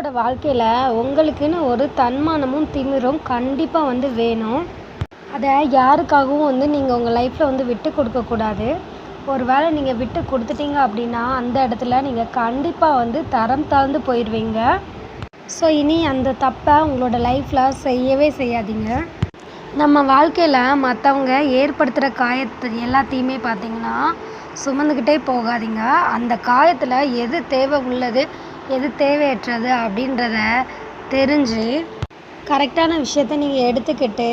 உங்களோட வாழ்க்கையில் உங்களுக்குன்னு ஒரு தன்மானமும் திமிரும் கண்டிப்பாக வேணும். அதை யாருக்காகவும் நீங்கள் உங்கள் லைஃப்பில் விட்டு கொடுக்கக்கூடாது. ஒரு வேளை நீங்கள் விட்டு கொடுத்துட்டீங்க அப்படின்னா அந்த இடத்துல நீங்கள் கண்டிப்பாக தரம் தாழ்ந்து போயிடுவீங்க. ஸோ இனி அந்த தப்பை உங்களோட லைஃப்பில் செய்யவே செய்யாதீங்க. நம்ம வாழ்க்கையில் மற்றவங்க ஏற்படுத்துகிற காயத்தை எல்லாத்தையுமே பார்த்திங்கன்னா சுமந்துக்கிட்டே போகாதீங்க. அந்த காயத்தில் எது தேவை உள்ளது எது தேவையற்றது அப்படின்றத தெரிஞ்சு கரெக்டான விஷயத்த நீங்கள் எடுத்துக்கிட்டு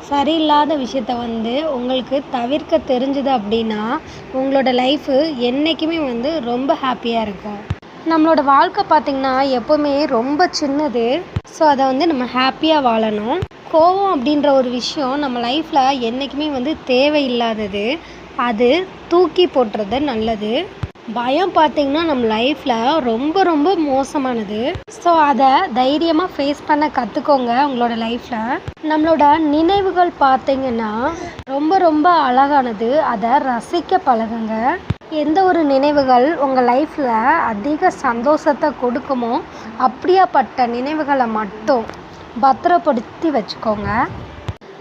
சரியில்லாத விஷயத்த உங்களுக்கு தவிர்க்க தெரிஞ்சுது அப்படின்னா உங்களோட லைஃபு என்றைக்குமே ரொம்ப ஹாப்பியாக இருக்கும். நம்மளோட வாழ்க்கை பார்த்திங்கன்னா எப்போவுமே ரொம்ப சின்னது. ஸோ அதை நம்ம ஹாப்பியாக வாழணும். கோபம் அப்படின்ற ஒரு விஷயம் நம்ம லைஃப்பில் என்றைக்குமே தேவையில்லாதது. அது தூக்கி போட்டுறது நல்லது. பயம் பார்த்திங்கன்னா நம்ம லைஃப்பில் ரொம்ப ரொம்ப மோசமானது. ஸோ அதை தைரியமாக ஃபேஸ் பண்ண கற்றுக்கோங்க. உங்களோட லைஃப்பில் நம்மளோட நினைவுகள் பார்த்திங்கன்னா ரொம்ப ரொம்ப அழகானது. அதை ரசிக்க பழகுங்க. எந்த ஒரு நினைவுகள் உங்கள் லைஃப்பில் அதிக சந்தோஷத்தை கொடுக்குமோ அப்படியாப்பட்ட நினைவுகளை மட்டும் பத்திரப்படுத்தி வச்சுக்கோங்க.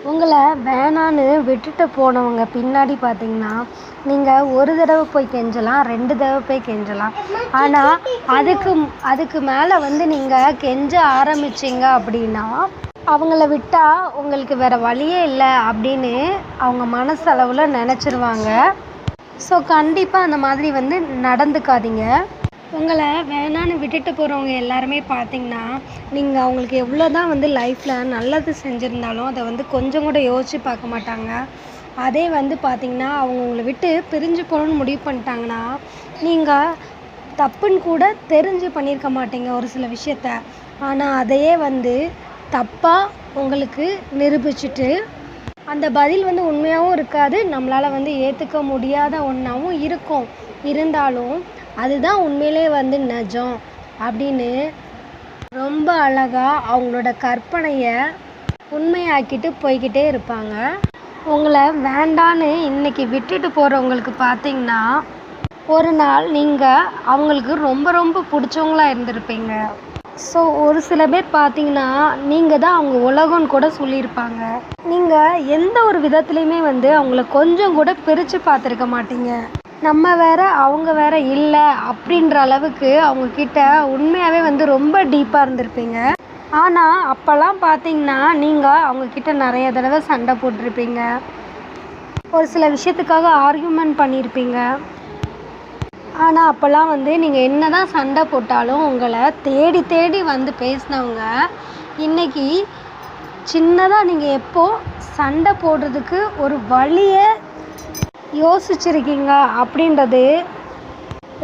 உங்களை வேணான்னு விட்டுட்டு போனவங்க பின்னாடி பார்த்திங்கன்னா நீங்கள் ஒரு தடவை போய் கெஞ்சலாம், 2 தடவை போய் கெஞ்சலாம். ஆனால் அதுக்கு மேலே நீங்கள் கெஞ்ச ஆரம்பிச்சிங்க அப்படின்னா அவங்கள விட்டால் உங்களுக்கு வேறு வழியே இல்லை அப்படின்னு அவங்க மனசளவில் நினச்சிருவாங்க. ஸோ கண்டிப்பாக அந்த மாதிரி நடந்துக்காதீங்க. உங்களை வேணான்னு விட்டுட்டு போகிறவங்க எல்லாருமே பார்த்திங்கன்னா நீங்கள் அவங்களுக்கு எவ்வளோ தான் லைஃப்பில் நல்லது செஞ்சுருந்தாலும் அதை கொஞ்சம் கூட யோசித்து பார்க்க மாட்டாங்க. அதே பார்த்திங்கன்னா அவங்க உங்களை விட்டு பிரிஞ்சு போகணுன்னு முடிவு பண்ணிட்டாங்கன்னா நீங்கள் தப்புன்னு கூட தெரிஞ்சு பண்ணியிருக்க மாட்டீங்க ஒரு சில விஷயத்த. ஆனால் அதையே தப்பாக உங்களுக்கு நிரூபிச்சுட்டு அந்த பதில் உண்மையாகவும் இருக்காது. நம்மளால் ஏற்றுக்க முடியாத ஒன்றாவும் இருக்கும். இருந்தாலும் அதுதான் உண்மையிலே நிஜம் அப்படின்னு ரொம்ப அழகாக அவங்களோட கற்பனையை உண்மையாக்கிட்டு போய்கிட்டே இருப்பாங்க. உங்களை வேண்டான்னு இன்றைக்கி விட்டுட்டு போகிறவங்களுக்கு பார்த்திங்கன்னா ஒரு நாள் நீங்கள் அவங்களுக்கு ரொம்ப ரொம்ப பிடிச்சவங்களா இருந்திருப்பீங்க. ஸோ ஒரு சில பேர் பார்த்திங்கன்னா நீங்கள் தான் அவங்க உலகம்னு கூட சொல்லியிருப்பாங்க. நீங்கள் எந்த ஒரு விதத்துலேயுமே அவங்கள கொஞ்சம் கூட பிரித்து பார்த்துருக்க மாட்டீங்க. நம்ம வேறு அவங்க வேறு இல்லை அப்படின்ற அளவுக்கு அவங்கக்கிட்ட உண்மையாகவே ரொம்ப டீப்பாக இருந்திருப்பீங்க. ஆனால் அப்போல்லாம் பார்த்திங்கன்னா நீங்கள் அவங்கக்கிட்ட நிறைய தடவை சண்டை போட்டிருப்பீங்க. ஒரு சில விஷயத்துக்காக ஆர்கியூமெண்ட் பண்ணியிருப்பீங்க. ஆனால் அப்போல்லாம் நீங்கள் என்ன தான் சண்டை போட்டாலும் உங்களை தேடி தேடி பேசினவங்க இன்றைக்கி சின்னதாக நீங்கள் எப்போது சண்டை போடுறதுக்கு ஒரு வழியை யோசிச்சிருக்கீங்க அப்படின்றது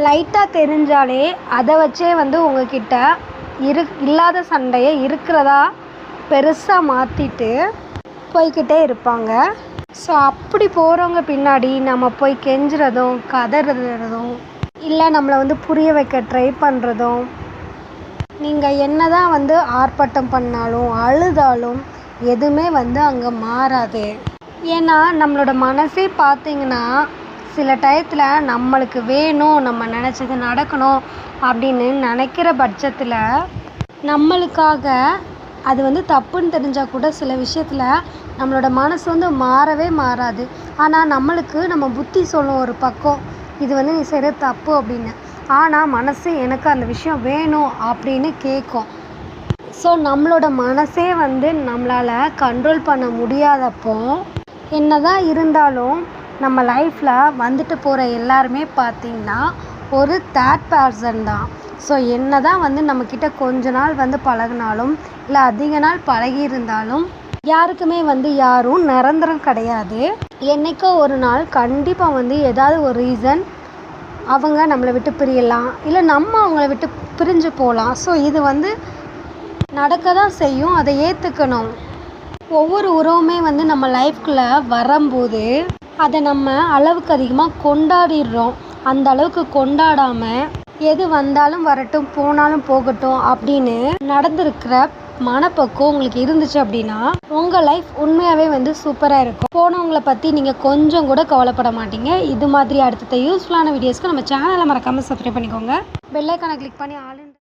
லைட்டாக தெரிஞ்சாலே அதை வச்சே உங்ககிட்ட இல்லாத சண்டையை இருக்கிறதா பெருசாக மாற்றிட்டு போய்கிட்டே இருப்பாங்க. ஸோ அப்படி போகிறவங்க பின்னாடி நம்ம போய் கெஞ்சுறதும் கதறதும் இல்லை நம்மளை புரிய வைக்க ட்ரை பண்ணுறதும் நீங்கள் என்ன தான் ஆர்ப்பாட்டம் பண்ணாலும் அழுதாலும் எதுவுமே அங்கே மாறாது. ஏன்னா நம்மளோட மனசே பார்த்திங்கன்னா சில டயத்தில் நம்மளுக்கு வேணும், நம்ம நினச்சது நடக்கணும் அப்படின்னு நினைக்கிற பட்சத்தில் நம்மளுக்காக அது தப்புன்னு தெரிஞ்சால் கூட சில விஷயத்தில் நம்மளோட மனசு மாறவே மாறாது. ஆனால் நம்மளுக்கு நம்ம புத்தி சொல்லும் ஒரு பக்கம் இது நீ செய்கிற தப்பு அப்படின்னு. ஆனால் மனசு எனக்கு அந்த விஷயம் வேணும் அப்படின்னு கேட்கும். ஸோ நம்மளோட மனசே நம்மளால் கண்ட்ரோல் பண்ண முடியாதப்போ என்ன தான் இருந்தாலும் நம்ம லைஃப்பில் போகிற எல்லாருமே பார்த்திங்கன்னா ஒரு தேர்ட் பர்சன் தான். ஸோ என்ன தான் நம்மக்கிட்ட கொஞ்ச நாள் பழகினாலும் இல்லை அதிக நாள் பழகி இருந்தாலும் யாருக்குமே யாரும் நிரந்தரம் கிடையாது. என்றைக்கோ ஒரு நாள் கண்டிப்பாக ஏதாவது ஒரு ரீசன் அவங்க நம்மளை விட்டு பிரியலாம், இல்லை நம்ம அவங்கள விட்டு பிரிஞ்சு போகலாம். ஸோ இது நடக்க தான் செய்யும். அதை ஏற்றுக்கணும். ஒவ்வொரு உறவுமே நம்ம லைஃப்குள்ளே வரும்போது அதை நம்ம அளவுக்கு அதிகமாக கொண்டாடிடுறோம். அந்த அளவுக்கு கொண்டாடாமல் எது வந்தாலும் வரட்டும் போனாலும் போகட்டும் அப்படின்னு நடந்திருக்கிற மனப்பக்குவம் உங்களுக்கு இருந்துச்சு அப்படின்னா உங்கள் லைஃப் உண்மையாகவே சூப்பராக இருக்கும். போனவங்களை பற்றி நீங்கள் கொஞ்சம் கூட கவலைப்பட மாட்டீங்க. இது மாதிரி அடுத்த யூஸ்ஃபுல்லான வீடியோஸ்க்கு நம்ம சேனலை மறக்காமல் சப்ஸ்கிரைப் பண்ணிக்கோங்க. பெல் ஐக்கானை கிளிக் பண்ணி ஆல்